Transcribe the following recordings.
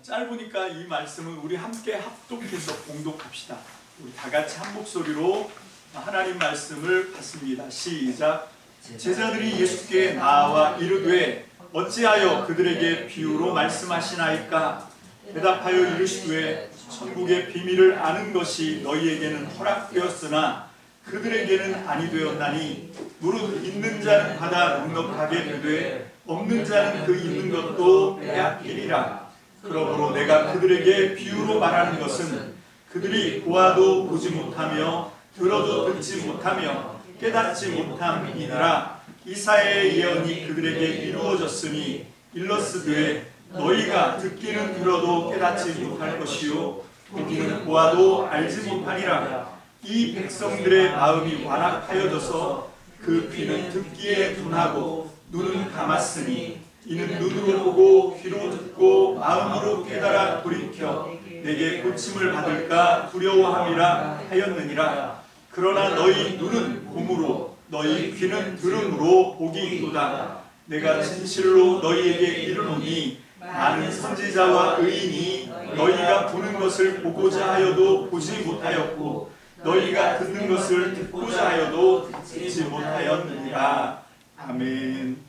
짧으니까 이 말씀은 우리 함께 합독해서 공독합시다. 우리 다 같이 한 목소리로 하나님 말씀을 받습니다. 시작. 제자들이 예수께 나와 이르되 어찌하여 그들에게 비유로 말씀하시나이까? 대답하여 이르시되 천국의 비밀을 아는 것이 너희에게는 허락되었으나 그들에게는 아니 되었나니 무릇 있는 자는 받아 넉넉하게 되되 없는 자는 그 있는 것도 빼앗기리라. 그러므로 내가 그들에게 비유로 말하는 것은 그들이 보아도 보지 못하며 들어도 듣지 못하며 깨닫지 못함이니라. 이사야의 예언이 그들에게 이루어졌으니 일러스되 너희가 듣기는 들어도 깨닫지 못할 것이요 보기는 보아도 알지 못하리라. 이 백성들의 마음이 완악하여져서 그 귀는 듣기에 둔하고 눈은 감았으니 이는 눈으로 보고 귀로 듣고 마음으로 깨달아 돌이켜 내게 고침을 받을까 두려워함이라 하였느니라. 그러나 너희 눈은 봄으로 너희 귀는 들음으로 복이 있도다. 내가 진실로 너희에게 이르노니 많은 선지자와 의인이 너희가 보는 것을 보고자 하여도 보지 못하였고 너희가 듣는 것을 듣고자 하여도 듣지 못하였느니라. 아멘.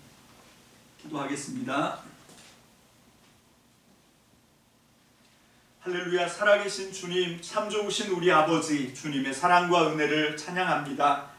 기도하겠습니다. 할렐루야. 살아계신 주님, 참 좋으신 우리 아버지 주님의 사랑과 은혜를 찬양합니다.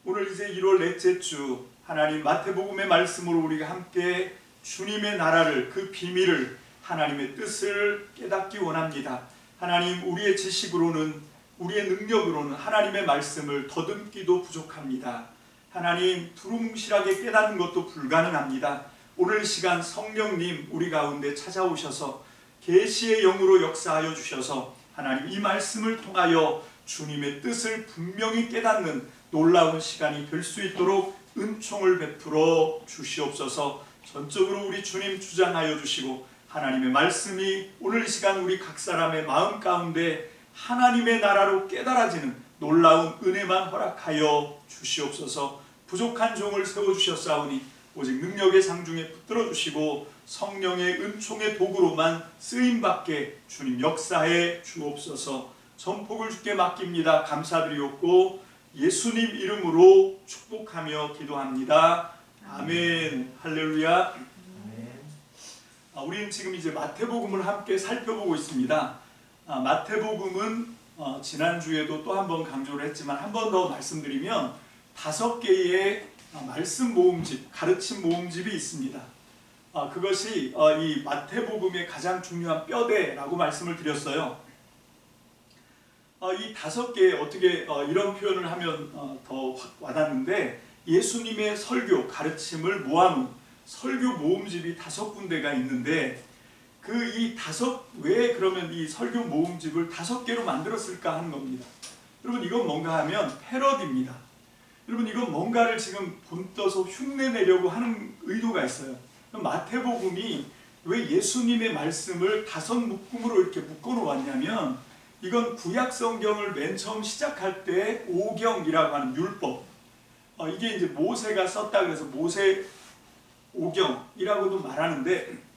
오늘 이제 1월 넷째 주 하나님 마태복음의 말씀으로 우리가 함께 주님의 나라를, 그 비밀을, 하나님의 뜻을 깨닫기 원합니다. 하나님, 우리의 지식으로는, 우리의 능력으로는 하나님의 말씀을 더듬기도 부족합니다. 하나님, 두루뭉실하게 깨닫는 것도 불가능합니다. 오늘 시간 성령님 우리 가운데 찾아오셔서 계시의 영으로 역사하여 주셔서 하나님 이 말씀을 통하여 주님의 뜻을 분명히 깨닫는 놀라운 시간이 될 수 있도록 은총을 베풀어 주시옵소서. 전적으로 우리 주님 주장하여 주시고 하나님의 말씀이 오늘 시간 우리 각 사람의 마음 가운데 하나님의 나라로 깨달아지는 놀라운 은혜만 허락하여 주시옵소서. 부족한 종을 세워주셨사오니 오직 능력의 상중에 붙들어 주시고 성령의 은총의 도구로만 쓰임받게 주님 역사해 주옵소서. 전폭을 주께 맡깁니다. 감사드리옵고 예수님 이름으로 축복하며 기도합니다. 아멘. 할렐루야. 우리는 지금 이제 마태복음을 함께 살펴보고 있습니다. 마태복음은 지난주에도 또 한 번 강조를 했지만 한 번 더 말씀드리면 5개의 말씀 모음집, 가르침 모음집이 있습니다. 그것이 이 마태복음의 가장 중요한 뼈대라고 말씀을 드렸어요. 이 5개 어떻게 이런 표현을 하면 더 확 와닿는데 예수님의 설교, 가르침을 모아놓은 설교 모음집이 5군데가 있는데 왜 그러면 이 설교 모음집을 5개로 만들었을까 하는 겁니다. 여러분, 이건 뭔가 하면 패러디입니다. 여러분, 이건 뭔가를 지금 본떠서 흉내내려고 하는 의도가 있어요. 마태복음이 왜 예수님의 말씀을 5묶음으로 이렇게 묶어놓았냐면 이건 구약 성경을 맨 처음 시작할 때 오경이라고 하는 율법, 이게 이제 모세가 썼다 그래서 모세 오경이라고도 말하는데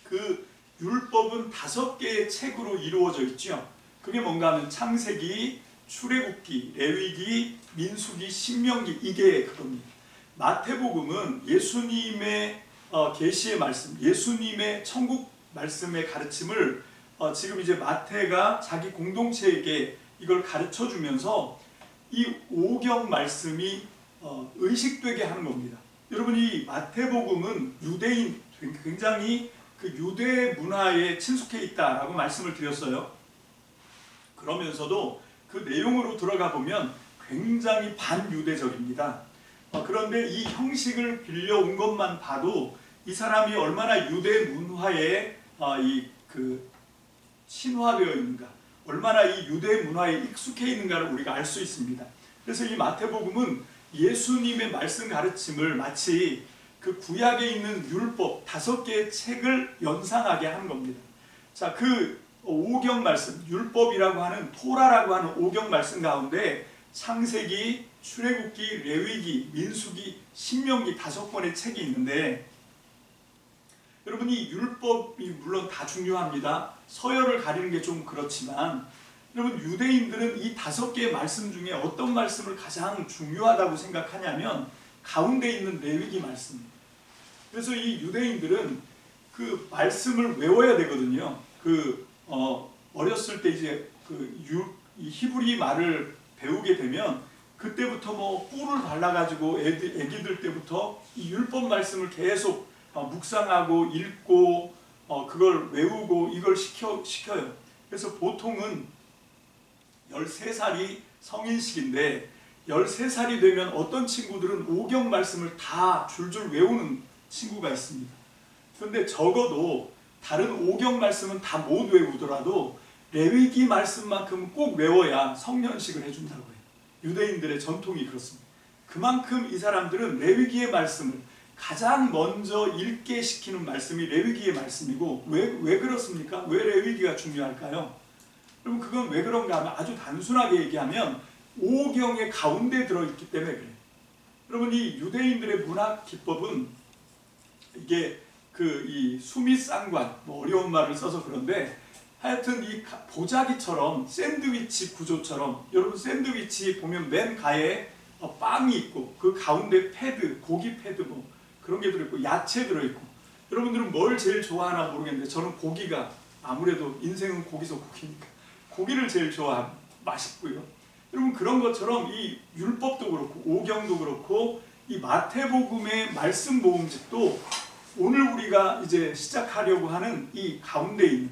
그 율법은 5개의 책으로 이루어져 있죠. 그게 뭔가 하면 창세기, 출애굽기, 레위기, 민수기, 신명기, 이게 그겁니다. 마태복음은 예수님의 계시의 말씀, 예수님의 천국 말씀의 가르침을 지금 이제 마태가 자기 공동체에게 이걸 가르쳐 주면서 이 오경 말씀이 의식되게 하는 겁니다. 여러분, 이 마태복음은 유대인, 굉장히 그 유대 문화에 친숙해 있다라고 말씀을 드렸어요. 그러면서도 그 내용으로 들어가 보면 굉장히 반유대적입니다. 그런데 이 형식을 빌려온 것만 봐도 이 사람이 얼마나 유대 문화에 친화되어 있는가, 얼마나 이 유대 문화에 익숙해 있는가를 우리가 알 수 있습니다. 그래서 이 마태복음은 예수님의 말씀 가르침을 마치 그 구약에 있는 율법 5개의 책을 연상하게 하는 겁니다. 자, 그 오경 말씀, 율법이라고 하는 토라라고 하는 오경 말씀 가운데 창세기, 출애굽기, 레위기, 민수기, 신명기 5권의 책이 있는데 여러분 이 율법이 물론 다 중요합니다. 서열을 가리는 게 좀 그렇지만 여러분 유대인들은 이 5개의 말씀 중에 어떤 말씀을 가장 중요하다고 생각하냐면 가운데 있는 레위기 말씀입니다. 그래서 이 유대인들은 그 말씀을 외워야 되거든요. 어렸을 때 이제 이 히브리 말을 배우게 되면 그때부터 뭐 뿔을 발라가지고 애기들 때부터 이 율법 말씀을 계속 묵상하고 읽고 그걸 외우고 이걸 시켜요. 그래서 보통은 13살이 성인식인데 13살이 되면 어떤 친구들은 오경 말씀을 다 줄줄 외우는 친구가 있습니다. 그런데 적어도 다른 오경 말씀은 다 못 외우더라도 레위기 말씀만큼은 꼭 외워야 성년식을 해준다고 해요. 유대인들의 전통이 그렇습니다. 그만큼 이 사람들은 레위기의 말씀을 가장 먼저 읽게 시키는 말씀이 레위기의 말씀이고 왜 그렇습니까? 왜 레위기가 중요할까요? 여러분 그건 왜 그런가 하면 아주 단순하게 얘기하면 오경의 가운데 들어있기 때문에 그래요. 여러분 이 유대인들의 문학 기법은 이게 이 수미쌍관 뭐 어려운 말을 써서 그런데 하여튼 이 보자기처럼 샌드위치 구조처럼 여러분 샌드위치 보면 맨 가에 빵이 있고 그 가운데 패드 고기 패드 뭐 그런 게 들어있고 야채 들어있고 여러분들은 뭘 제일 좋아하나 모르겠는데 저는 고기가 아무래도 인생은 고기서 고기니까 고기를 제일 좋아합니다. 맛있고요. 여러분 그런 것처럼 이 율법도 그렇고 오경도 그렇고 이 마태복음의 말씀 모음집도 오늘 우리가 이제 시작하려고 하는 이 가운데 있는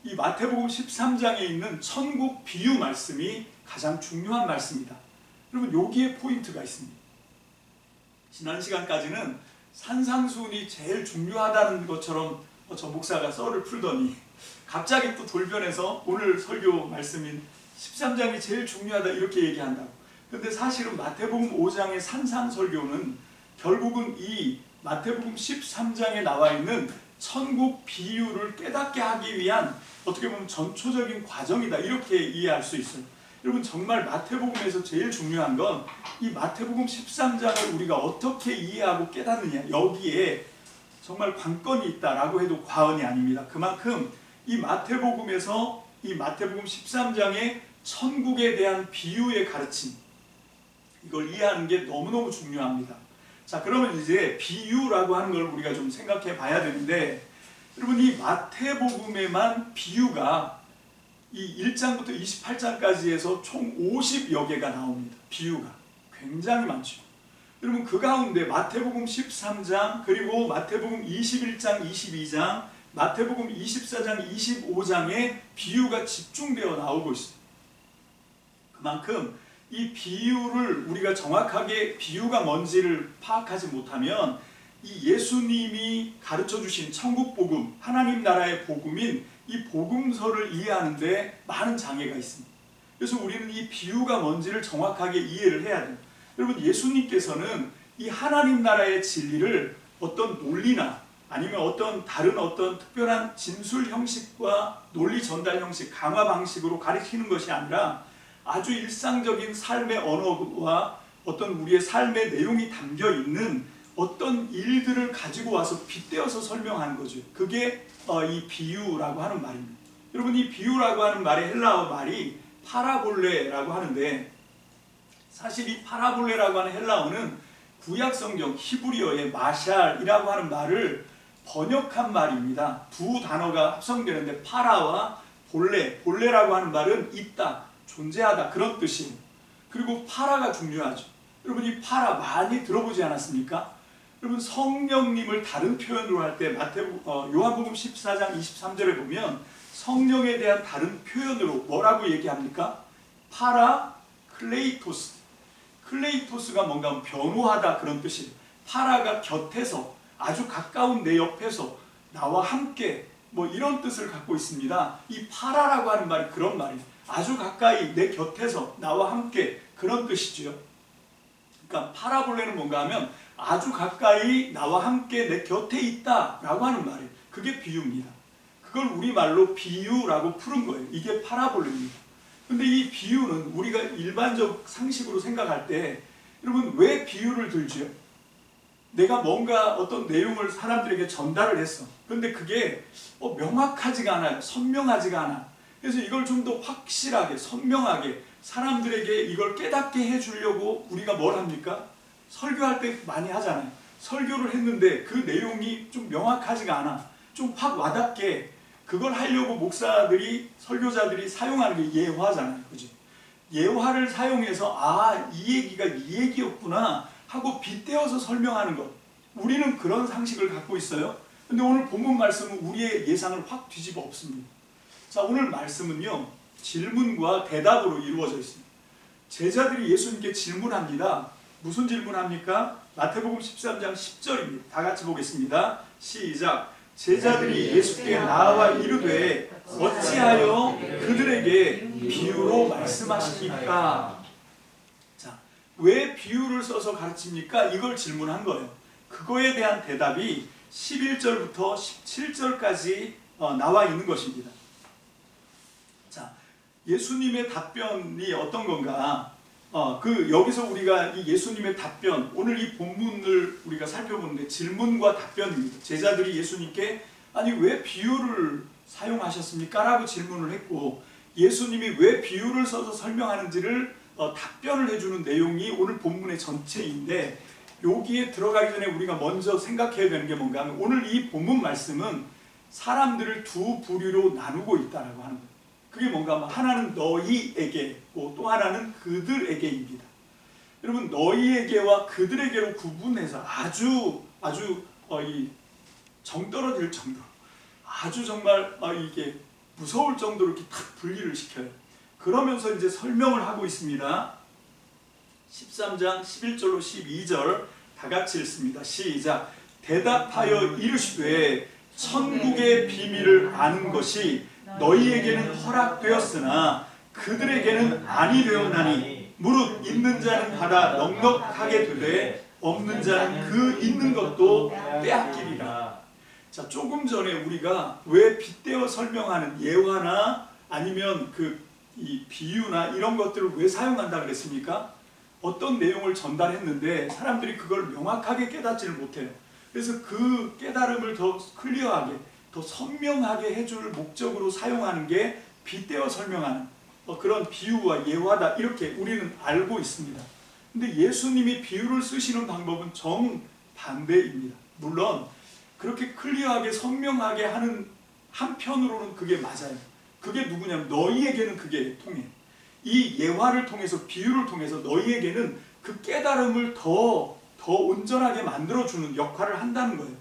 이 마태복음 13장에 있는 천국 비유 말씀이 가장 중요한 말씀이다. 여러분 여기에 포인트가 있습니다. 지난 시간까지는 산상수훈이 제일 중요하다는 것처럼 저 목사가 썰을 풀더니 갑자기 또 돌변해서 오늘 설교 말씀인 13장이 제일 중요하다 이렇게 얘기한다고. 그런데 사실은 마태복음 5장의 산상설교는 결국은 이 마태복음 13장에 나와 있는 천국 비유를 깨닫게 하기 위한 어떻게 보면 전초적인 과정이다 이렇게 이해할 수 있어요. 여러분 정말 마태복음에서 제일 중요한 건 이 마태복음 13장을 우리가 어떻게 이해하고 깨닫느냐 여기에 정말 관건이 있다라고 해도 과언이 아닙니다. 그만큼 이 마태복음에서 이 마태복음 13장의 천국에 대한 비유의 가르침 이걸 이해하는 게 너무너무 중요합니다. 자 그러면 이제 비유라고 하는 걸 우리가 좀 생각해 봐야 되는데 여러분 이 마태복음에만 비유가 이 1장부터 28장까지 해서 총 50여 개가 나옵니다. 비유가 굉장히 많죠. 여러분 그 가운데 마태복음 13장 그리고 마태복음 21장 22장 마태복음 24장 25장에 비유가 집중되어 나오고 있습니다. 그만큼 이 비유를 우리가 정확하게 비유가 뭔지를 파악하지 못하면 이 예수님이 가르쳐 주신 천국 복음, 하나님 나라의 복음인 이 복음서를 이해하는데 많은 장애가 있습니다. 그래서 우리는 이 비유가 뭔지를 정확하게 이해를 해야 돼요. 여러분 예수님께서는 이 하나님 나라의 진리를 어떤 논리나 아니면 다른 어떤 특별한 진술 형식과 논리 전달 형식, 강화 방식으로 가르치는 것이 아니라 아주 일상적인 삶의 언어와 어떤 우리의 삶의 내용이 담겨 있는 어떤 일들을 가지고 와서 빗대어서 설명하는 거죠. 그게 이 비유라고 하는 말입니다. 여러분 이 비유라고 하는 말의 헬라어 말이 파라볼레라고 하는데 사실 이 파라볼레라고 하는 헬라어는 구약 성경 히브리어의 마샬이라고 하는 말을 번역한 말입니다. 두 단어가 합성되는데 파라와 볼레라고 하는 말은 있다, 존재하다 그런 뜻이에요. 그리고 파라가 중요하죠. 여러분 이 파라 많이 들어보지 않았습니까? 여러분 성령님을 다른 표현으로 할 때 요한복음 14장 23절에 보면 성령에 대한 다른 표현으로 뭐라고 얘기합니까? 파라 클레이토스. 클레이토스가 뭔가 변호하다 그런 뜻이에요. 파라가 곁에서 아주 가까운 내 옆에서 나와 함께 뭐 이런 뜻을 갖고 있습니다. 이 파라라고 하는 말이 그런 말이에요. 아주 가까이 내 곁에서 나와 함께 그런 뜻이죠. 그러니까 파라볼레는 뭔가 하면 아주 가까이 나와 함께 내 곁에 있다라고 하는 말이에요. 그게 비유입니다. 그걸 우리말로 비유라고 푸는 거예요. 이게 파라볼레입니다. 근데 이 비유는 우리가 일반적 상식으로 생각할 때 여러분 왜 비유를 들죠? 내가 뭔가 어떤 내용을 사람들에게 전달을 했어. 그런데 그게 명확하지가 않아요. 선명하지가 않아. 그래서 이걸 좀 더 확실하게 선명하게 사람들에게 이걸 깨닫게 해주려고 우리가 뭘 합니까? 설교할 때 많이 하잖아요. 설교를 했는데 그 내용이 좀 명확하지가 않아. 좀 확 와닿게 그걸 하려고 목사들이 설교자들이 사용하는 게 예화잖아요. 그죠? 예화를 사용해서 이 얘기가 이 얘기였구나 하고 빗대어서 설명하는 것. 우리는 그런 상식을 갖고 있어요. 근데 오늘 본문 말씀은 우리의 예상을 확 뒤집어 엎습니다. 자, 오늘 말씀은요, 질문과 대답으로 이루어져 있습니다. 제자들이 예수님께 질문합니다. 무슨 질문합니까? 마태복음 13장 10절입니다. 다 같이 보겠습니다. 시작. 제자들이 예수께 나와 이르되 어찌하여 그들에게 비유로 말씀하십니까? 자, 왜 비유를 써서 가르칩니까? 이걸 질문한 거예요. 그거에 대한 대답이 11절부터 17절까지 나와 있는 것입니다. 자, 예수님의 답변이 어떤 건가? 여기서 우리가 이 예수님의 답변, 오늘 이 본문을 우리가 살펴보는데 질문과 답변입니다. 제자들이 예수님께 아니 왜 비유를 사용하셨습니까? 라고 질문을 했고 예수님이 왜 비유를 써서 설명하는지를 답변을 해주는 내용이 오늘 본문의 전체인데 여기에 들어가기 전에 우리가 먼저 생각해야 되는 게 뭔가 하면 오늘 이 본문 말씀은 사람들을 두 부류로 나누고 있다라고 하는 거예요. 그게 뭔가 하면 하나는 너희에게 또 하나는 그들에게입니다. 여러분 너희에게와 그들에게로 구분해서 아주 이 정떨어질 정도로 아주 정말 이게 무서울 정도로 이렇게 탁 분리를 시켜요. 그러면서 이제 설명을 하고 있습니다. 13장 11절로 12절 다 같이 읽습니다. 시작. 대답하여 이르시되 천국의 비밀을 아는 것이 너희에게는 허락되었으나 그들에게는 아니 되었나니 무릇 있는 자는 받아 넉넉하게 되되 없는 자는 그 있는 것도 빼앗기리라. 자, 조금 전에 우리가 왜 빗대어 설명하는 예화나 아니면 이 비유나 이런 것들을 왜 사용한다 그랬습니까? 어떤 내용을 전달했는데 사람들이 그걸 명확하게 깨닫지를 못해요. 그래서 그 깨달음을 더 클리어하게 더 선명하게 해줄 목적으로 사용하는 게 빗대어 설명하는 그런 비유와 예화다 이렇게 우리는 알고 있습니다. 근데 예수님이 비유를 쓰시는 방법은 정반대입니다. 물론 그렇게 클리어하게 선명하게 하는 한편으로는 그게 맞아요. 그게 누구냐면 너희에게는 그게 통해. 이 예화를 통해서 비유를 통해서 너희에게는 그 깨달음을 더 온전하게 만들어주는 역할을 한다는 거예요.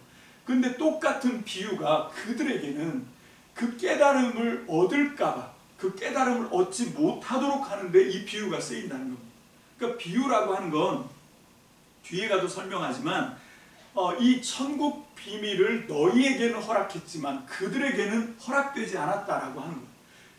근데 똑같은 비유가 그들에게는 그 깨달음을 얻을까봐 그 깨달음을 얻지 못하도록 하는데 이 비유가 쓰인다는 겁니다. 그러니까 비유라고 하는 건 뒤에 가도 설명하지만 이 천국 비밀을 너희에게는 허락했지만 그들에게는 허락되지 않았다라고 하는 거예요.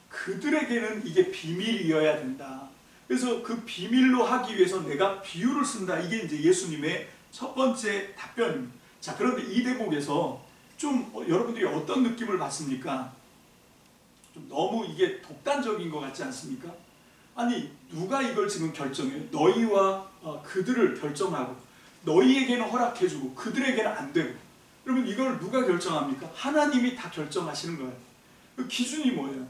그들에게는 이게 비밀이어야 된다. 그래서 그 비밀로 하기 위해서 내가 비유를 쓴다. 이게 이제 예수님의 첫 번째 답변입니다. 자, 그런데 이 대목에서 좀 여러분들이 어떤 느낌을 받습니까? 좀 너무 이게 독단적인 것 같지 않습니까? 아니 누가 이걸 지금 결정해요? 너희와 그들을 결정하고 너희에게는 허락해주고 그들에게는 안 되고 여러분 이걸 누가 결정합니까? 하나님이 다 결정하시는 거예요. 그 기준이 뭐예요?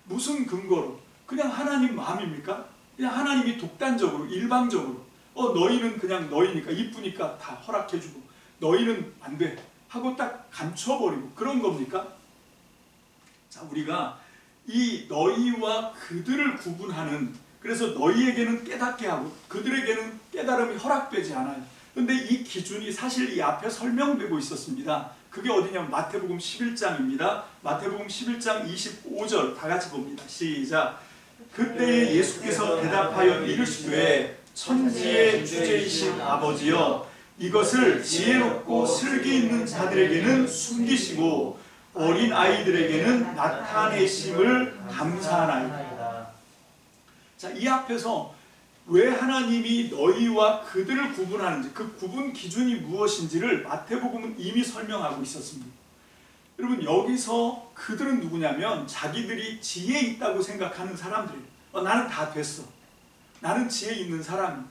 무슨 근거로? 그냥 하나님 마음입니까? 그냥 하나님이 독단적으로 일방적으로 너희는 그냥 너희니까 이쁘니까 다 허락해주고 너희는 안 돼 하고 딱 감춰버리고 그런 겁니까? 자, 우리가 이 너희와 그들을 구분하는 그래서 너희에게는 깨닫게 하고 그들에게는 깨달음이 허락되지 않아요. 그런데 이 기준이 사실 이 앞에 설명되고 있었습니다. 그게 어디냐면 마태복음 11장입니다. 마태복음 11장 25절 다 같이 봅니다. 시작. 그때 예수께서 대답하여 이르시되 천지의 주제이신 아버지여 이것을 지혜롭고 슬기 있는 자들에게는 숨기시고 어린 아이들에게는 나타내심을 감사하나이다. 자, 이 앞에서 왜 하나님이 너희와 그들을 구분하는지 그 구분 기준이 무엇인지를 마태복음은 이미 설명하고 있었습니다. 여러분 여기서 그들은 누구냐면 자기들이 지혜 있다고 생각하는 사람들이에요. 나는 다 됐어. 나는 지혜 있는 사람이에요.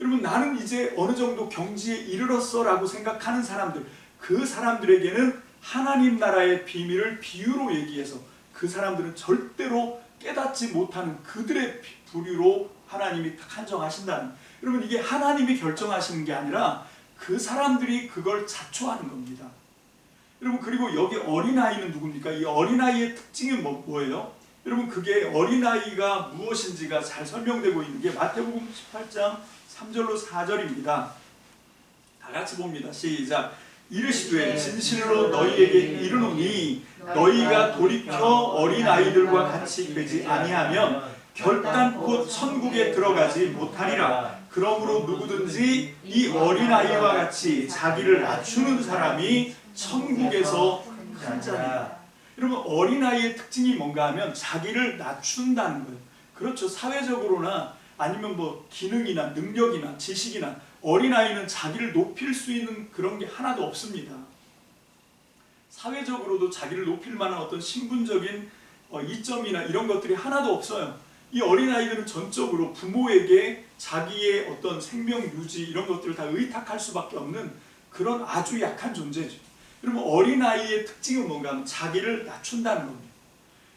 여러분, 나는 이제 어느 정도 경지에 이르렀어 라고 생각하는 사람들, 그 사람들에게는 하나님 나라의 비밀을 비유로 얘기해서 그 사람들은 절대로 깨닫지 못하는 그들의 부류로 하나님이 딱 한정하신다는, 여러분, 이게 하나님이 결정하시는 게 아니라 그 사람들이 그걸 자초하는 겁니다. 여러분, 그리고 여기 어린아이는 누굽니까? 이 어린아이의 특징이 뭐예요? 여러분, 그게 어린아이가 무엇인지가 잘 설명되고 있는 게 마태복음 18장 3절로 4절입니다. 다 같이 봅니다. 시작. 이르시되 진실로 너희에게 이르노니 너희가 돌이켜 어린아이들과 같이 되지 아니하면 결단코 천국에 들어가지 못하리라. 그러므로 누구든지 이 어린아이와 같이 자기를 낮추는 사람이 천국에서 큰 자리라. 여러분, 어린아이의 특징이 뭔가 하면 자기를 낮춘다는 거예요. 그렇죠. 사회적으로나 아니면 뭐 기능이나 능력이나 지식이나 어린아이는 자기를 높일 수 있는 그런 게 하나도 없습니다. 사회적으로도 자기를 높일 만한 어떤 신분적인 이점이나 이런 것들이 하나도 없어요. 이 어린아이들은 전적으로 부모에게 자기의 어떤 생명 유지 이런 것들을 다 의탁할 수밖에 없는 그런 아주 약한 존재죠. 여러분, 어린아이의 특징은 뭔가 하면 자기를 낮춘다는 겁니다.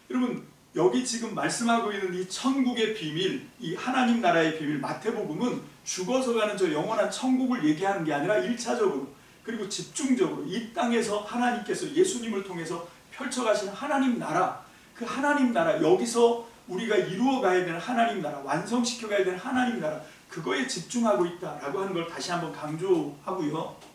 여러분, 여기 지금 말씀하고 있는 이 천국의 비밀, 이 하나님 나라의 비밀, 마태복음은 죽어서 가는 저 영원한 천국을 얘기하는 게 아니라 1차적으로 그리고 집중적으로 이 땅에서 하나님께서 예수님을 통해서 펼쳐가신 하나님 나라, 그 하나님 나라, 여기서 우리가 이루어 가야 되는 하나님 나라, 완성시켜 가야 되는 하나님 나라, 그거에 집중하고 있다라고 하는 걸 다시 한번 강조하고요.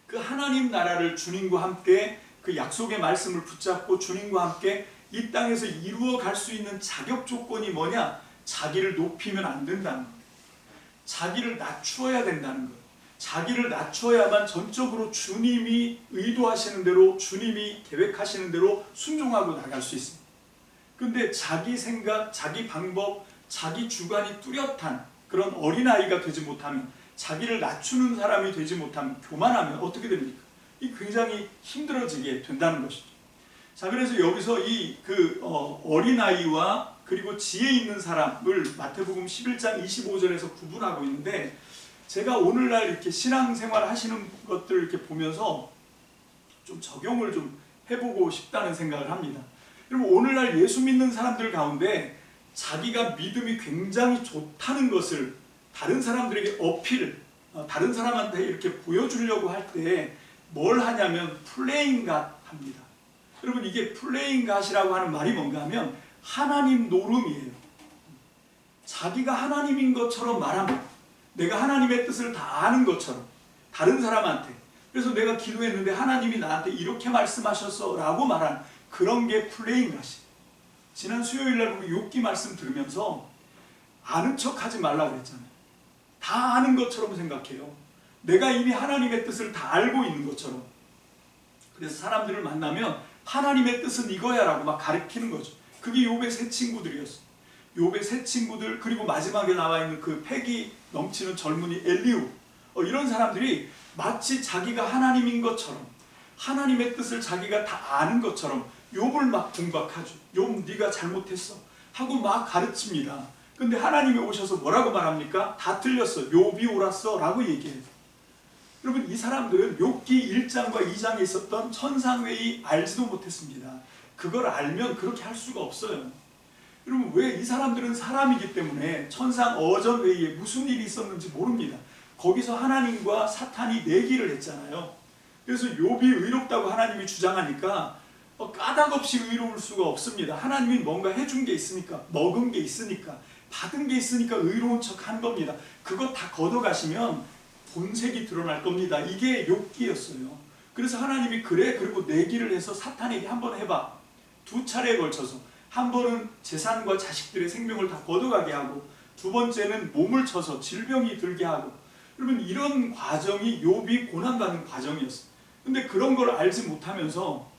그 하나님 나라를 주님과 함께 그 약속의 말씀을 붙잡고 주님과 함께 이 땅에서 이루어 갈 수 있는 자격 조건이 뭐냐? 자기를 높이면 안 된다는 거예요. 자기를 낮추어야 된다는 거예요. 자기를 낮춰야만 전적으로 주님이 의도하시는 대로, 주님이 계획하시는 대로 순종하고 나갈 수 있습니다. 근데 자기 생각, 자기 방법, 자기 주관이 뚜렷한 그런 어린아이가 되지 못하면, 자기를 낮추는 사람이 되지 못하면, 교만하면 어떻게 됩니까? 이 굉장히 힘들어지게 된다는 것이죠. 자, 그래서 여기서 이 어린아이와 그리고 지혜 있는 사람을 마태복음 11장 25절에서 구분하고 있는데, 제가 오늘날 이렇게 신앙생활 하시는 것들 이렇게 보면서 좀 적용을 좀 해보고 싶다는 생각을 합니다. 여러분, 오늘날 예수 믿는 사람들 가운데 자기가 믿음이 굉장히 좋다는 것을 다른 사람들에게 어필, 다른 사람한테 이렇게 보여주려고 할 때 뭘 하냐면 플레잉 갓 합니다. 여러분, 이게 플레잉 갓이라고 하는 말이 뭔가 하면 하나님 노름이에요. 자기가 하나님인 것처럼 말하면, 내가 하나님의 뜻을 다 아는 것처럼 다른 사람한테, 그래서 내가 기도했는데 하나님이 나한테 이렇게 말씀하셨어 라고 말하는 그런 게 플레잉 갓이에요. 지난 수요일날 우리 욥기 말씀 들으면서 아는 척 하지 말라고 그랬잖아요. 다 아는 것처럼 생각해요. 내가 이미 하나님의 뜻을 다 알고 있는 것처럼. 그래서 사람들을 만나면 하나님의 뜻은 이거야 라고 막 가르치는 거죠. 그게 욥의 세 친구들이었어요. 욥의 세 친구들, 그리고 마지막에 나와 있는 그 패기 넘치는 젊은이 엘리후, 이런 사람들이 마치 자기가 하나님인 것처럼, 하나님의 뜻을 자기가 다 아는 것처럼 욥을 막 공박하죠. 욥, 네가 잘못했어 하고 막 가르칩니다. 근데 하나님이 오셔서 뭐라고 말합니까? 다 틀렸어, 욥이 옳았어 라고 얘기해요. 여러분, 이 사람들은 욥기 1장과 2장에 있었던 천상회의 알지도 못했습니다. 그걸 알면 그렇게 할 수가 없어요. 여러분, 왜? 이 사람들은 사람이기 때문에 천상 어전회의에 무슨 일이 있었는지 모릅니다. 거기서 하나님과 사탄이 내기를 했잖아요. 그래서 욥이 의롭다고 하나님이 주장하니까 까닭없이 의로울 수가 없습니다. 하나님이 뭔가 해준 게 있으니까, 먹은 게 있으니까, 받은 게 있으니까 의로운 척 한 겁니다. 그거 다 걷어가시면 본색이 드러날 겁니다. 이게 욥기였어요. 그래서 하나님이 그래, 그리고 내기를 해서 사탄에게 한번 해봐. 두 차례에 걸쳐서 한 번은 재산과 자식들의 생명을 다 걷어가게 하고, 두 번째는 몸을 쳐서 질병이 들게 하고. 여러분, 이런 과정이 욥이 고난받는 과정이었어요. 근데 그런 걸 알지 못하면서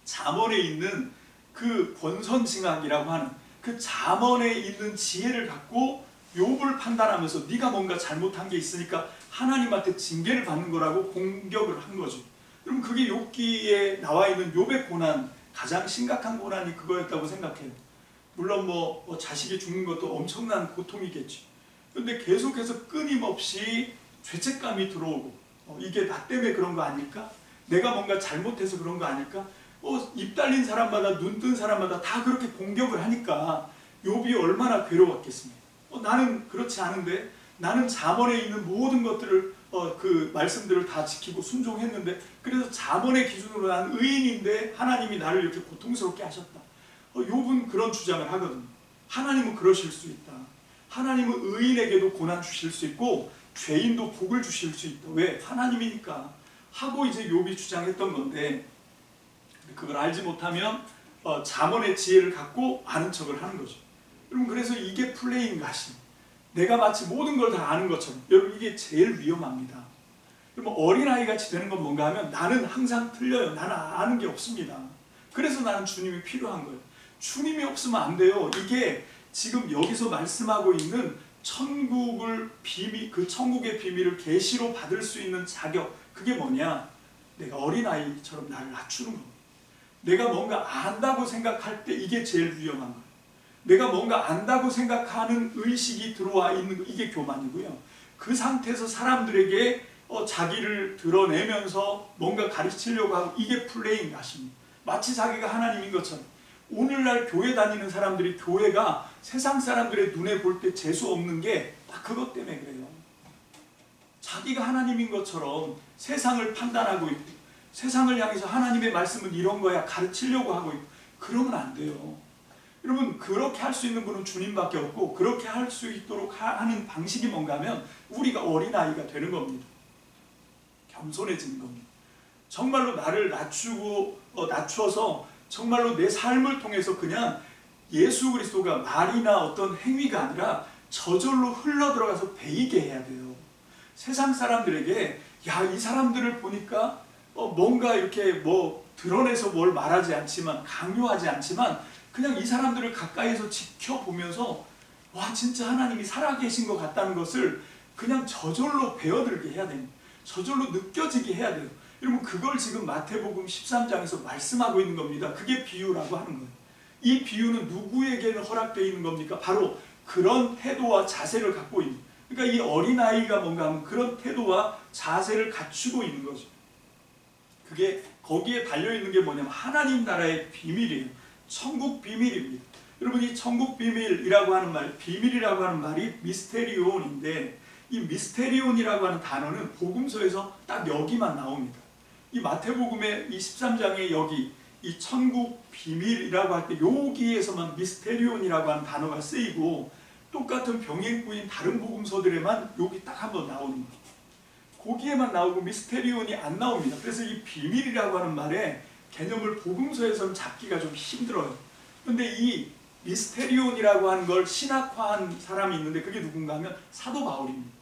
잠언에 있는 그 권선징악이라고 하는 그 잠언에 있는 지혜를 갖고 욥을 판단하면서 네가 뭔가 잘못한 게 있으니까 하나님한테 징계를 받는 거라고 공격을 한 거죠. 여러분, 그게 욥기에 나와 있는 욥의 고난, 가장 심각한 고난이 그거였다고 생각해요. 물론 자식이 죽는 것도 엄청난 고통이겠죠. 근데 계속해서 끊임없이 죄책감이 들어오고 이게 나 때문에 그런 거 아닐까? 내가 뭔가 잘못해서 그런 거 아닐까? 입 달린 사람마다 눈 뜬 사람마다 다 그렇게 공격을 하니까 욥이 얼마나 괴로웠겠습니까? 나는 그렇지 않은데, 나는 잠언에 있는 모든 것들을 그 말씀들을 다 지키고 순종했는데, 그래서 잠언의 기준으로 나는 의인인데 하나님이 나를 이렇게 고통스럽게 하셨다. 욥은 그런 주장을 하거든요. 하나님은 그러실 수 있다. 하나님은 의인에게도 고난 주실 수 있고 죄인도 복을 주실 수 있다. 왜? 하나님이니까 하고 이제 욥이 주장했던 건데, 그걸 알지 못하면 잠언의 지혜를 갖고 아는 척을 하는 거죠. 여러분, 그래서 이게 플레잉 가심, 내가 마치 모든 걸 다 아는 것처럼, 여러분 이게 제일 위험합니다. 여러분, 어린아이같이 되는 건 뭔가 하면 나는 항상 틀려요. 나는 아는 게 없습니다. 그래서 나는 주님이 필요한 거예요. 주님이 없으면 안 돼요. 이게 지금 여기서 말씀하고 있는 천국을 비밀, 그 천국의 비밀을 계시로 받을 수 있는 자격, 그게 뭐냐? 내가 어린아이처럼 나를 낮추는 겁니다. 내가 뭔가 안다고 생각할 때 이게 제일 위험한 거예요. 내가 뭔가 안다고 생각하는 의식이 들어와 있는 거, 이게 교만이고요. 그 상태에서 사람들에게 자기를 드러내면서 뭔가 가르치려고 하고, 이게 플레잉 가십니다. 마치 자기가 하나님인 것처럼. 오늘날 교회 다니는 사람들이 교회가 세상 사람들의 눈에 볼 때 재수 없는 게 딱 그것 때문에 그래요. 자기가 하나님인 것처럼 세상을 판단하고 있고, 세상을 향해서 하나님의 말씀은 이런 거야 가르치려고 하고 있고, 그러면 안 돼요. 여러분, 그렇게 할 수 있는 분은 주님밖에 없고, 그렇게 할 수 있도록 하는 방식이 뭔가 하면 우리가 어린아이가 되는 겁니다. 겸손해지는 겁니다. 정말로 나를 낮춰서 정말로 내 삶을 통해서 그냥 예수 그리스도가 말이나 어떤 행위가 아니라 저절로 흘러들어가서 배이게 해야 돼요. 세상 사람들에게 야, 이 사람들을 보니까 뭔가 이렇게 드러내서 뭘 말하지 않지만, 강요하지 않지만, 그냥 이 사람들을 가까이서 지켜보면서 와, 진짜 하나님이 살아계신 것 같다는 것을 그냥 저절로 배어들게 해야 됩니다. 저절로 느껴지게 해야 돼요. 여러분, 그걸 지금 마태복음 13장에서 말씀하고 있는 겁니다. 그게 비유라고 하는 거예요. 이 비유는 누구에게는 허락되어 있는 겁니까? 바로 그런 태도와 자세를 갖고 있는, 그러니까 이 어린아이가 뭔가 하면 그런 태도와 자세를 갖추고 있는 거죠. 그게 거기에 달려있는 게 뭐냐면 하나님 나라의 비밀이에요. 천국 비밀입니다. 여러분, 이 천국 비밀이라고 하는 말, 비밀이라고 하는 말이 미스테리온인데, 이 미스테리온이라고 하는 단어는 복음서에서 딱 여기만 나옵니다. 이 마태복음의 이 13장에 여기 이 천국 비밀이라고 할 때 여기에서만 미스테리온이라고 하는 단어가 쓰이고, 똑같은 병행구인 다른 복음서들에만 여기 딱 한번 나오는 거예요. 거기에만 나오고 미스테리온이 안 나옵니다. 그래서 이 비밀이라고 하는 말의 개념을 복음서에서는 잡기가 좀 힘들어요. 근데 이 미스테리온이라고 하는 걸 신학화한 사람이 있는데, 그게 누군가 하면 사도 바울입니다.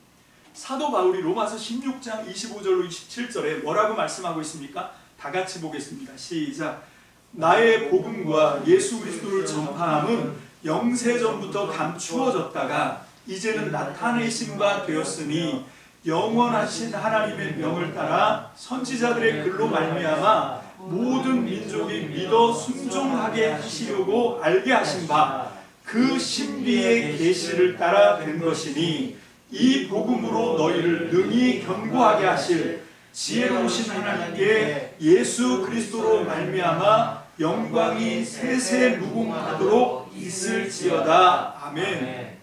사도 바울이 로마서 16장 25절로 27절에 뭐라고 말씀하고 있습니까? 다 같이 보겠습니다. 시작. 나의 복음과 예수 그리스도를 전파함은 영세전부터 감추어졌다가 이제는 나타내신 바 되었으니, 영원하신 하나님의 명을 따라 선지자들의 글로 말미암아 모든 민족이 믿어 순종하게 하시려고 알게 하신 바 그 신비의 계시를 따라 된 것이니, 이 복음으로 너희를 능히 견고하게 하실 지혜로우신 하나님께 예수 그리스도로 말미암아 영광이 세세 무궁하도록 있을지어다. 아멘.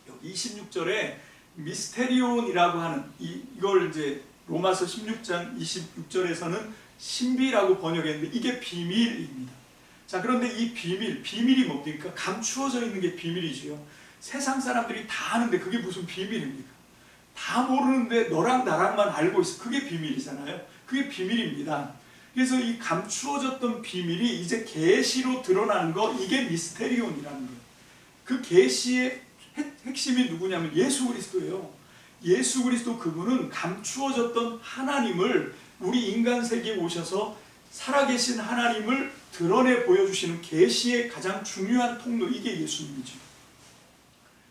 여기 26절에 미스테리온이라고 하는 이걸 이제 로마서 16장 26절에서는 신비라고 번역했는데, 이게 비밀입니다. 자, 그런데 이 비밀이 뭡니까? 감추어져 있는 게 비밀이지요. 세상 사람들이 다 아는데 그게 무슨 비밀입니까? 다 모르는데 너랑 나랑만 알고 있어. 그게 비밀이잖아요. 그게 비밀입니다. 그래서 이 감추어졌던 비밀이 이제 계시로 드러나는 거, 이게 미스테리온이라는 거예요. 그 계시의 핵심이 누구냐면 예수 그리스도예요. 예수 그리스도, 그분은 감추어졌던 하나님을 우리 인간 세계에 오셔서 살아계신 하나님을 드러내 보여주시는 계시의 가장 중요한 통로, 이게 예수님이죠.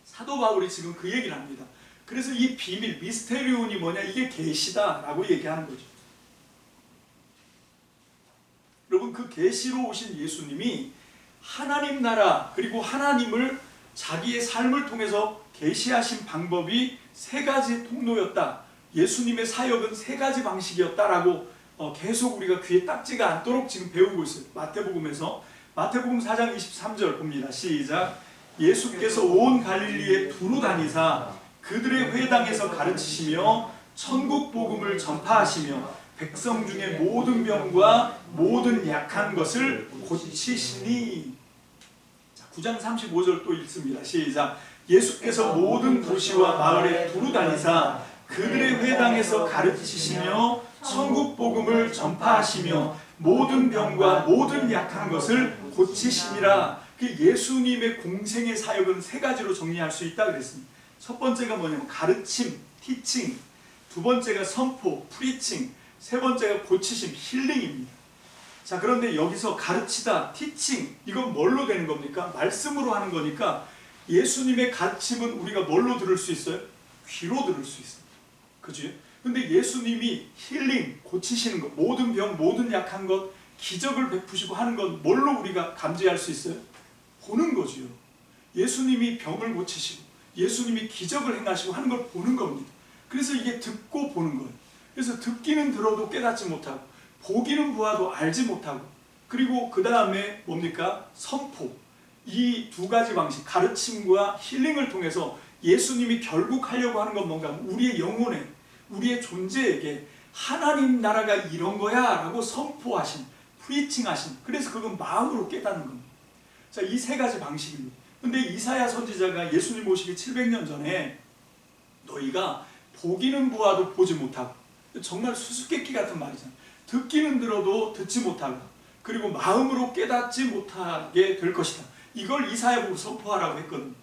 사도 바울이 지금 그 얘기를 합니다. 그래서 이 비밀, 미스테리온이 뭐냐? 이게 계시다라고 얘기하는 거죠. 여러분, 그 계시로 오신 예수님이 하나님 나라, 그리고 하나님을 자기의 삶을 통해서 계시하신 방법이 세 가지 통로였다. 예수님의 사역은 세 가지 방식이었다라고 계속 우리가 귀에 딱지가 않도록 지금 배우고 있어요. 마태복음에서 마태복음 4장 23절 봅니다. 시작. 예수께서 온 갈릴리에 두루 다니사 그들의 회당에서 가르치시며 천국 복음을 전파하시며 백성 중에 모든 병과 모든 약한 것을 고치시니. 자, 9장 35절 또 읽습니다. 시작. 예수께서 모든 도시와 마을에 두루 다니사 그들의 회당에서 가르치시며 천국 복음을 전파하시며 모든 병과 모든 약한 것을 고치시니라. 그 예수님의 공생의 사역은 세 가지로 정리할 수 있다 그랬습니다. 첫 번째가 뭐냐면 가르침, 티칭. 두 번째가 선포, 프리칭. 세 번째가 고치심, 힐링입니다. 자, 그런데 여기서 가르치다, 티칭, 이건 뭘로 되는 겁니까? 말씀으로 하는 거니까 예수님의 가르침은 우리가 뭘로 들을 수 있어요? 귀로 들을 수 있어요. 그죠? 근데 예수님이 힐링, 고치시는 것, 모든 병, 모든 약한 것, 기적을 베푸시고 하는 건 뭘로 우리가 감지할 수 있어요? 보는 거지요. 예수님이 병을 고치시고 예수님이 기적을 행하시고 하는 걸 보는 겁니다. 그래서 이게 듣고 보는 거예요. 그래서 듣기는 들어도 깨닫지 못하고 보기는 보아도 알지 못하고 그리고 그 다음에 뭡니까? 선포. 이 두 가지 방식, 가르침과 힐링을 통해서 예수님이 결국 하려고 하는 건 뭔가 우리의 영혼에, 우리의 존재에게 하나님 나라가 이런 거야 라고 선포하신, 프리칭하신, 그래서 그건 마음으로 깨닫는 겁니다. 자, 이 세 가지 방식입니다. 근데 이사야 선지자가 예수님 오시기 700년 전에 너희가 보기는 보아도 보지 못하고, 정말 수수께끼 같은 말이잖아요. 듣기는 들어도 듣지 못하고 그리고 마음으로 깨닫지 못하게 될 것이다. 이걸 이사야 보고 선포하라고 했거든요.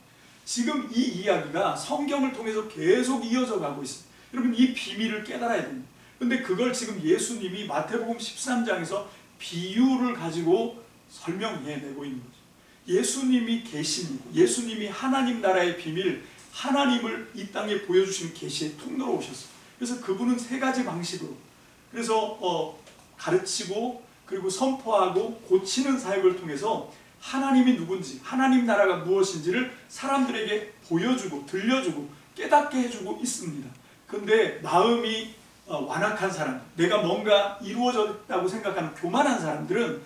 지금 이 이야기가 성경을 통해서 계속 이어져 가고 있습니다. 여러분, 이 비밀을 깨달아야 됩니다. 근데 그걸 지금 예수님이 마태복음 13장에서 비유를 가지고 설명해내고 있는 거죠. 예수님이 계시고 예수님이 하나님 나라의 비밀, 하나님을 이 땅에 보여주시는 계시의 통로로 오셨어요. 그래서 그분은 세 가지 방식으로, 그래서 가르치고 그리고 선포하고 고치는 사역을 통해서 하나님이 누군지, 하나님 나라가 무엇인지를 사람들에게 보여주고 들려주고 깨닫게 해주고 있습니다. 근데 마음이 완악한 사람, 내가 뭔가 이루어졌다고 생각하는 교만한 사람들은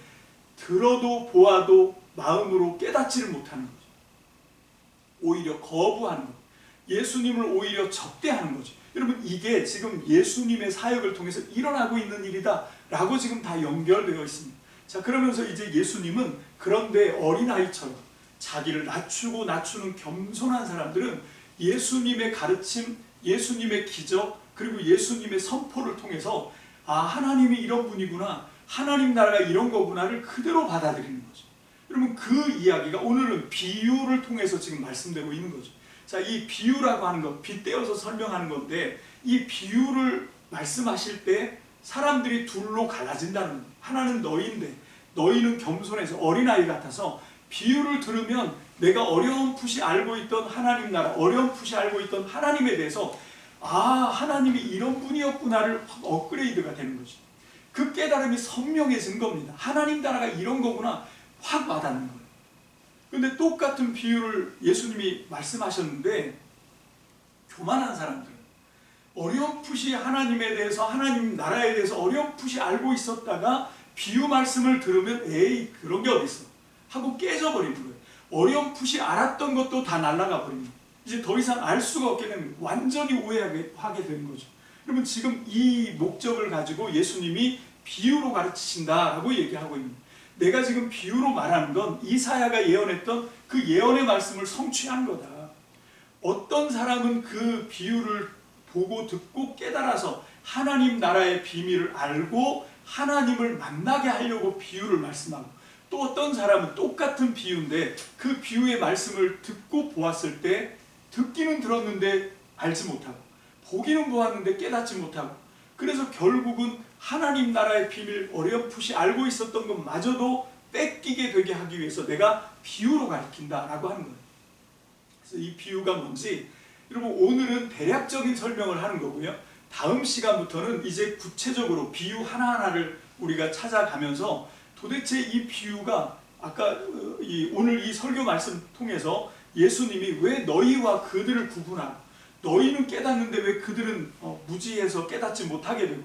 들어도 보아도 마음으로 깨닫지를 못하는 거죠. 오히려 거부하는 것, 예수님을 오히려 적대하는 거죠. 여러분, 이게 지금 예수님의 사역을 통해서 일어나고 있는 일이다 라고 지금 다 연결되어 있습니다. 자, 그러면서 이제 예수님은 그런데 어린아이처럼 자기를 낮추는 겸손한 사람들은 예수님의 가르침, 예수님의 기적, 그리고 예수님의 선포를 통해서 하나님이 이런 분이구나, 하나님 나라가 이런 거구나를 그대로 받아들이는 거죠. 여러분, 그 이야기가 오늘은 비유를 통해서 지금 말씀되고 있는 거죠. 자, 이 비유라고 하는 것, 빗대어서 설명하는 건데, 이 비유를 말씀하실 때 사람들이 둘로 갈라진다는 거예요. 하나는 너희인데 너희는 겸손해서 어린아이 같아서 비유를 들으면 내가 어렴풋이 알고 있던 하나님 나라, 어렴풋이 알고 있던 하나님에 대해서 하나님이 이런 분이었구나를 확 업그레이드가 되는 거죠. 그 깨달음이 선명해진 겁니다. 하나님 나라가 이런 거구나 확 와닿는 거예요. 근데 똑같은 비유를 예수님이 말씀하셨는데 교만한 사람들, 어렴풋이 하나님에 대해서, 하나님 나라에 대해서 어렴풋이 알고 있었다가 비유 말씀을 들으면 에이 그런 게 어딨어 하고 깨져버리는 거예요. 어렴풋이 알았던 것도 다 날아가 버립니다. 이제 더 이상 알 수가 없게 되는, 완전히 오해하게 되는 거죠. 여러분, 지금 이 목적을 가지고 예수님이 비유로 가르치신다라고 얘기하고 있는 거예요. 내가 지금 비유로 말하는 건 이사야가 예언했던 그 예언의 말씀을 성취한 거다. 어떤 사람은 그 비유를 보고 듣고 깨달아서 하나님 나라의 비밀을 알고 하나님을 만나게 하려고 비유를 말씀하고, 또 어떤 사람은 똑같은 비유인데 그 비유의 말씀을 듣고 보았을 때 듣기는 들었는데 알지 못하고, 보기는 보았는데 깨닫지 못하고, 그래서 결국은 하나님 나라의 비밀 어렴풋이 알고 있었던 것마저도 뺏기게 되게 하기 위해서 내가 비유로 가르친다라고 하는 거예요. 그래서 이 비유가 뭔지 여러분, 오늘은 대략적인 설명을 하는 거고요. 다음 시간부터는 이제 구체적으로 비유 하나하나를 우리가 찾아가면서 도대체 이 비유가 아까 오늘 이 설교 말씀 통해서 예수님이 왜 너희와 그들을 구분하고 너희는 깨닫는데 왜 그들은 무지해서 깨닫지 못하게 되고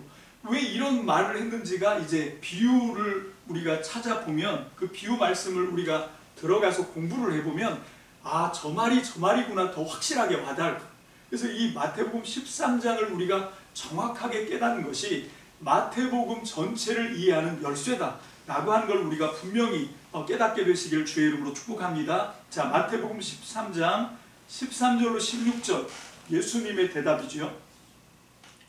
왜 이런 말을 했는지가 이제 비유를 우리가 찾아보면 그 비유 말씀을 우리가 들어가서 공부를 해보면 아, 저 말이 저 말이구나 더 확실하게 와닿을 거예요. 그래서 이 마태복음 13장을 우리가 정확하게 깨닫는 것이 마태복음 전체를 이해하는 열쇠다 라고 하는 걸 우리가 분명히 깨닫게 되시길 주의 이름으로 축복합니다. 자, 마태복음 13장 13절로 16절 예수님의 대답이죠.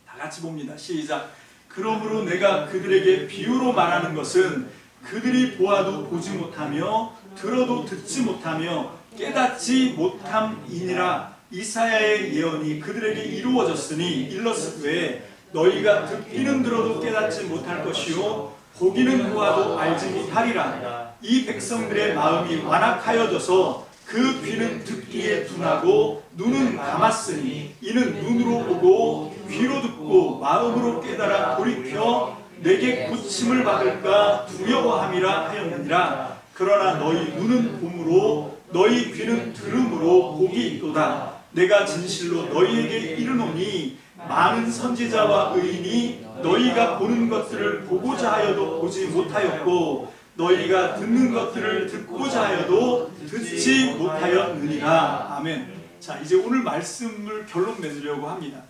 다 같이 봅니다. 시작. 그러므로 내가 그들에게 비유로 말하는 것은 그들이 보아도 보지 못하며 들어도 듣지 못하며 깨닫지 못함이니라. 이사야의 예언이 그들에게 이루어졌으니 일렀으되 너희가 듣기는 들어도 깨닫지 못할 것이요 보기는 보아도 알지 못하리라. 이 백성들의 마음이 완악하여져서 그 귀는 듣기에 둔하고 눈은 감았으니 이는 눈으로 보고 귀로 듣고 마음으로 깨달아 돌이켜 내게 고침을 받을까 두려워함이라 하였느니라. 그러나 너희 눈은 봄으로 너희 귀는 들음으로 복이 있도다. 내가 진실로 너희에게 이르노니 많은 선지자와 의인이 너희가 보는 것들을 보고자 하여도 보지 못하였고 너희가 듣는 것들을 듣고자 하여도 듣지 못하였느니라. 아멘. 자, 이제 오늘 말씀을 결론 맺으려고 합니다.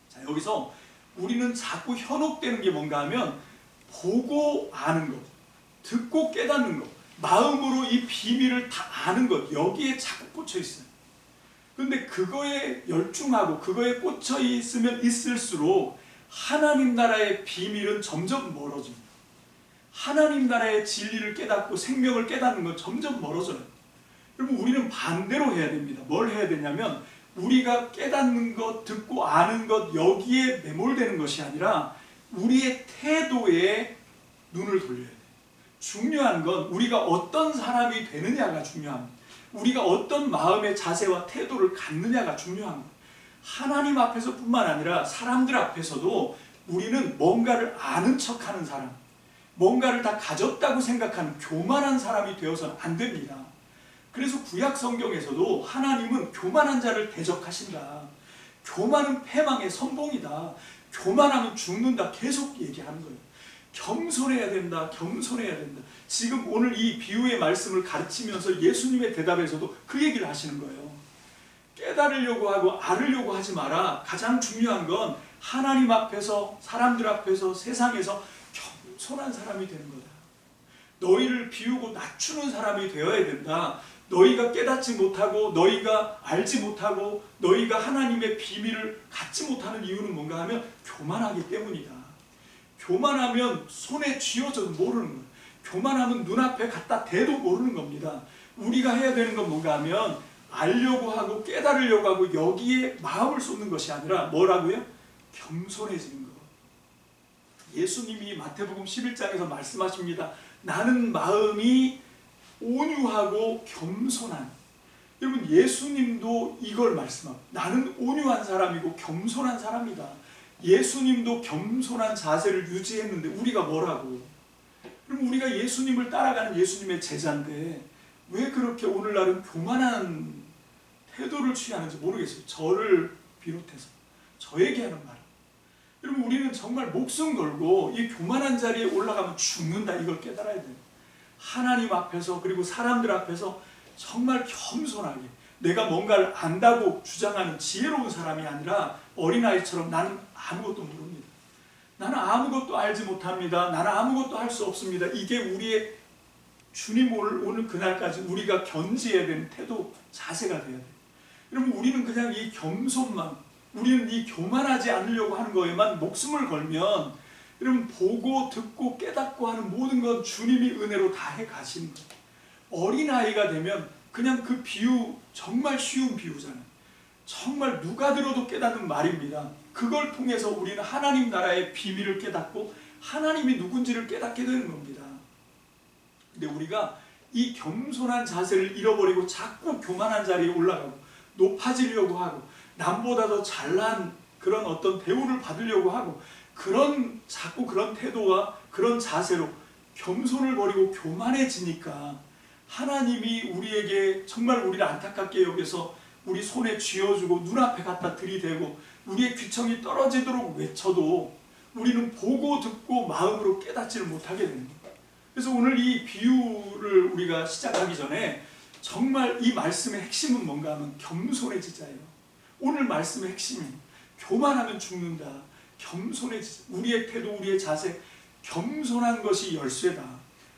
자, 여기서 우리는 자꾸 현혹되는 게 뭔가 하면 보고 아는 것, 듣고 깨닫는 것, 마음으로 이 비밀을 다 아는 것, 여기에 자꾸 꽂혀 있어요. 그런데 그거에 열중하고 그거에 꽂혀 있으면 있을수록 하나님 나라의 비밀은 점점 멀어집니다. 하나님 나라의 진리를 깨닫고 생명을 깨닫는 건 점점 멀어져요. 여러분, 우리는 반대로 해야 됩니다. 뭘 해야 되냐면 우리가 깨닫는 것, 듣고 아는 것, 여기에 매몰되는 것이 아니라 우리의 태도에 눈을 돌려야 돼요. 중요한 건 우리가 어떤 사람이 되느냐가 중요합니다. 우리가 어떤 마음의 자세와 태도를 갖느냐가 중요한 거예요. 하나님 앞에서뿐만 아니라 사람들 앞에서도 우리는 뭔가를 아는 척하는 사람, 뭔가를 다 가졌다고 생각하는 교만한 사람이 되어서는 안 됩니다. 그래서 구약 성경에서도 하나님은 교만한 자를 대적하신다. 교만은 패망의 선봉이다. 교만하면 죽는다. 계속 얘기하는 거예요. 겸손해야 된다. 겸손해야 된다. 지금 오늘 이 비유의 말씀을 가르치면서 예수님의 대답에서도 그 얘기를 하시는 거예요. 깨달으려고 하고 알으려고 하지 마라. 가장 중요한 건 하나님 앞에서, 사람들 앞에서, 세상에서 겸손한 사람이 되는 거다. 너희를 비우고 낮추는 사람이 되어야 된다. 너희가 깨닫지 못하고 너희가 알지 못하고 너희가 하나님의 비밀을 갖지 못하는 이유는 뭔가 하면 교만하기 때문이다. 교만하면 손에 쥐어져도 모르는 거예요. 교만하면 눈앞에 갖다 대도 모르는 겁니다. 우리가 해야 되는 건 뭔가 하면 알려고 하고 깨달으려고 하고 여기에 마음을 쏟는 것이 아니라 뭐라고요? 겸손해지는 거. 예수님이 마태복음 11장에서 말씀하십니다. 나는 마음이 온유하고 겸손한. 여러분, 예수님도 이걸 말씀합니다. 나는 온유한 사람이고 겸손한 사람이다. 예수님도 겸손한 자세를 유지했는데 우리가 뭐라고? 그럼 우리가 예수님을 따라가는 예수님의 제자인데 왜 그렇게 오늘날은 교만한 태도를 취하는지 모르겠어요. 저를 비롯해서 저에게 하는 말. 여러분, 우리는 정말 목숨 걸고 이 교만한 자리에 올라가면 죽는다. 이걸 깨달아야 돼요. 하나님 앞에서 그리고 사람들 앞에서 정말 겸손하게 내가 뭔가를 안다고 주장하는 지혜로운 사람이 아니라 어린아이처럼 나는 아무것도 모릅니다. 나는 아무것도 알지 못합니다. 나는 아무것도 할 수 없습니다. 이게 우리의 주님 오늘 그날까지 우리가 견지해야 되는 태도, 자세가 돼야 돼요. 여러분, 우리는 그냥 이 겸손만, 우리는 이 교만하지 않으려고 하는 거에만 목숨을 걸면 여러분, 보고 듣고 깨닫고 하는 모든 건 주님이 은혜로 다 해가시는 거예요. 어린아이가 되면 그냥 그 비유 정말 쉬운 비유잖아요. 정말 누가 들어도 깨닫는 말입니다. 그걸 통해서 우리는 하나님 나라의 비밀을 깨닫고 하나님이 누군지를 깨닫게 되는 겁니다. 근데 우리가 이 겸손한 자세를 잃어버리고 자꾸 교만한 자리에 올라가고 높아지려고 하고 남보다 더 잘난 그런 어떤 대우를 받으려고 하고 자꾸 그런 태도와 그런 자세로 겸손을 버리고 교만해지니까 하나님이 우리에게 정말 우리를 안타깝게 여겨서 우리 손에 쥐어주고 눈앞에 갖다 들이대고 우리의 귀청이 떨어지도록 외쳐도 우리는 보고 듣고 마음으로 깨닫지를 못하게 됩니다. 그래서 오늘 이 비유를 우리가 시작하기 전에 정말 이 말씀의 핵심은 뭔가 하면 겸손해지자예요. 오늘 말씀의 핵심이 교만하면 죽는다. 겸손해지자. 우리의 태도, 우리의 자세, 겸손한 것이 열쇠다.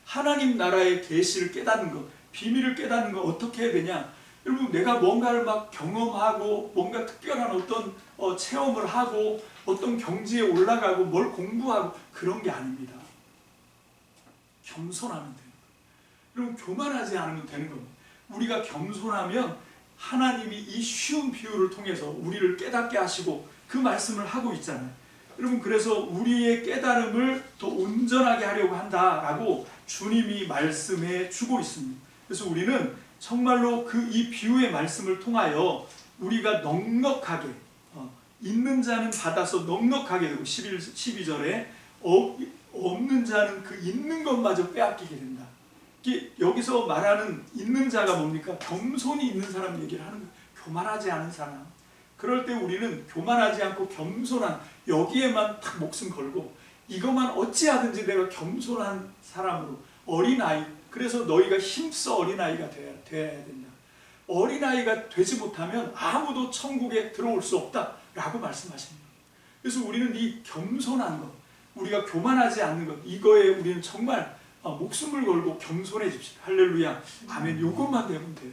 하나님 나라의 계시를 깨닫는 것, 비밀을 깨닫는 것 어떻게 해야 되냐? 여러분, 내가 뭔가를 막 경험하고 뭔가 특별한 어떤 체험을 하고 어떤 경지에 올라가고 뭘 공부하고 그런 게 아닙니다. 겸손하면 돼요. 여러분, 교만하지 않으면 되는 겁니다. 우리가 겸손하면 하나님이 이 쉬운 비유를 통해서 우리를 깨닫게 하시고 그 말씀을 하고 있잖아요. 여러분, 그래서 우리의 깨달음을 더 온전하게 하려고 한다라고 주님이 말씀해 주고 있습니다. 그래서 우리는 정말로 이 비유의 말씀을 통하여 우리가 넉넉하게 있는 자는 받아서 넉넉하게 되고 12절에 없는 자는 그 있는 것마저 빼앗기게 된다. 여기서 말하는 있는 자가 뭡니까? 겸손이 있는 사람 얘기를 하는 거예요. 교만하지 않은 사람. 그럴 때 우리는 교만하지 않고 겸손한 여기에만 딱 목숨 걸고 이것만 어찌하든지 내가 겸손한 사람으로 어린아이, 그래서 너희가 힘써 어린아이가 되어야 된다. 어린아이가 되지 못하면 아무도 천국에 들어올 수 없다라고 말씀하십니다. 그래서 우리는 이 겸손한 것, 우리가 교만하지 않는 것, 이거에 우리는 정말 목숨을 걸고 겸손해집시다. 할렐루야, 아멘. 이것만 되면 돼요.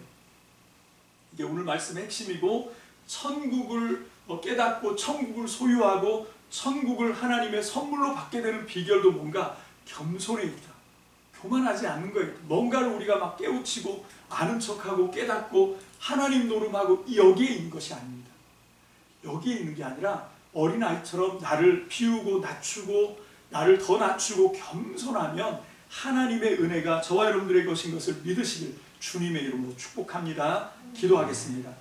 이게 오늘 말씀의 핵심이고, 천국을 깨닫고 천국을 소유하고 천국을 하나님의 선물로 받게 되는 비결도 뭔가 겸손에 있다. 교만하지 않는 거예요. 뭔가를 우리가 막 깨우치고 아는 척하고 깨닫고 하나님 노름하고 여기에 있는 것이 아닙니다. 여기에 있는 게 아니라 어린아이처럼 나를 비우고 낮추고 나를 더 낮추고 겸손하면 하나님의 은혜가 저와 여러분들의 것인 것을 믿으시길 주님의 이름으로 축복합니다. 기도하겠습니다.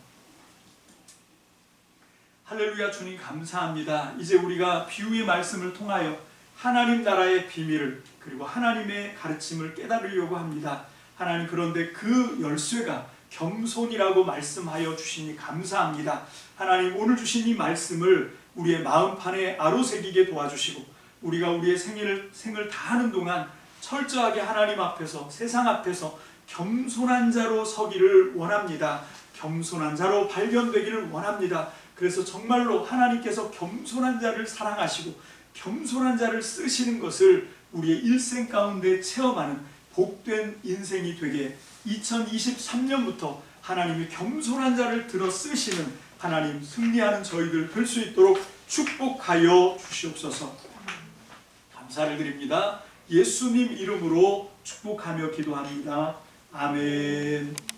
할렐루야. 주님 감사합니다. 이제 우리가 비유의 말씀을 통하여 하나님 나라의 비밀을 그리고 하나님의 가르침을 깨달으려고 합니다. 하나님, 그런데 그 열쇠가 겸손이라고 말씀하여 주시니 감사합니다. 하나님, 오늘 주신 이 말씀을 우리의 마음판에 아로새기게 도와주시고 우리가 우리의 생을 다하는 동안 철저하게 하나님 앞에서 세상 앞에서 겸손한 자로 서기를 원합니다. 겸손한 자로 발견되기를 원합니다. 그래서 정말로 하나님께서 겸손한 자를 사랑하시고 겸손한 자를 쓰시는 것을 우리의 일생 가운데 체험하는 복된 인생이 되게 2023년부터 하나님이 겸손한 자를 들어 쓰시는 하나님 승리하는 저희들 될 수 있도록 축복하여 주시옵소서. 감사를 드립니다. 예수님 이름으로 축복하며 기도합니다. 아멘.